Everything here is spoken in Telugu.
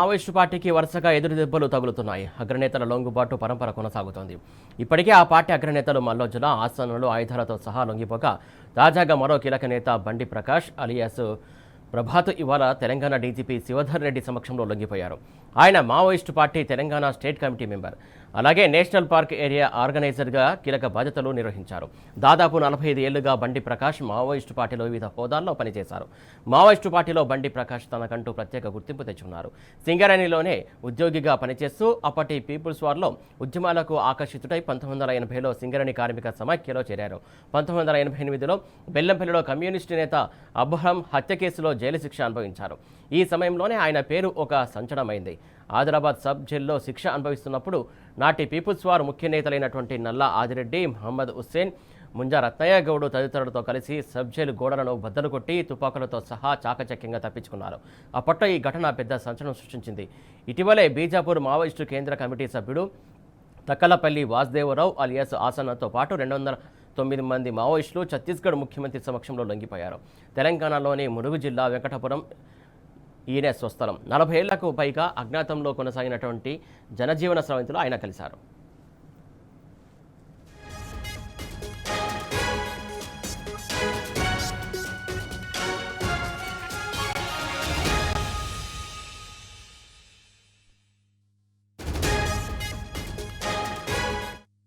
మావోయిస్టు పార్టీకి వరుసగా ఎదురుదెబ్బలు తగులుతున్నాయి. అగ్రనేతల లొంగుబాటు పరంపర కొనసాగుతోంది. ఇప్పటికే ఆ పార్టీ అగ్రనేతలు మల్లోజుల ఆసనాలు ఆయుధాలతో సహా లొంగిపోగా తాజాగా మరో కీలక నేత బండి ప్రకాష్ అలియాస్ ప్రభాత్ ఇవాళ తెలంగాణ డీజీపీ శివధర్ రెడ్డి సమక్షంలో లొంగిపోయారు. ఆయన Maoist party Telangana state committee member, అలాగే నేషనల్ పార్క్ ఏరియా ఆర్గనైజర్గా కీలక బాధ్యతలు నిర్వహించారు. దాదాపు 45 ఏళ్లుగా బండి ప్రకాష్ మావోయిస్టు పార్టీలో వివిధ హోదాల్లో పనిచేశారు. మావోయిస్టు పార్టీలో బండి ప్రకాష్ తనకంటూ ప్రత్యేక గుర్తింపు తెచ్చుకున్నారు. సింగరేణిలోనే ఉద్యోగిగా పనిచేస్తూ అప్పటి పీపుల్స్ వార్లో ఉద్యమాలకు ఆకర్షితుడై 1980లో సింగరేణి కార్మిక సమాఖ్యలో చేరారు. 1988లో బెల్లంపల్లిలో కమ్యూనిస్టు నేత అబ్రహం హత్య కేసులో జైలు శిక్ష అనుభవించారు. ఈ సమయంలోనే ఆయన పేరు ఒక సంచలనమైంది. ఆదిలాబాద్ సబ్ జైల్లో శిక్ష అనుభవిస్తున్నప్పుడు నాటి పీపుల్స్ వార్ ముఖ్య నేతలైనటువంటి నల్లా ఆదిరెడ్డి, మహమ్మద్ హుస్సేన్, ముంజా రత్నయ్య గౌడ్ తదితరులతో కలిసి సబ్ జైలు గోడలను బద్దలు కొట్టి తుపాకులతో సహా చాకచక్యంగా తప్పించుకున్నారు. అప్పట్లో ఈ ఘటన పెద్ద సంచలనం సృష్టించింది. ఇటీవలే బీజాపూర్ మావోయిస్టు కేంద్ర కమిటీ సభ్యుడు తక్కలపల్లి వాసుదేవరావు అలియాస్ ఆసనతో పాటు 209 మంది మావోయిస్టులు ఛత్తీస్గఢ్ ముఖ్యమంత్రి సమక్షంలో లొంగిపోయారు. తెలంగాణలోని ములుగు జిల్లా వెంకటపురం ఈయన స్వస్థలం. 40 ఏళ్లకు పైగా అజ్ఞాతంలో కొనసాగినటువంటి జనజీవన స్రవంతిలో ఆయన కలిశారు.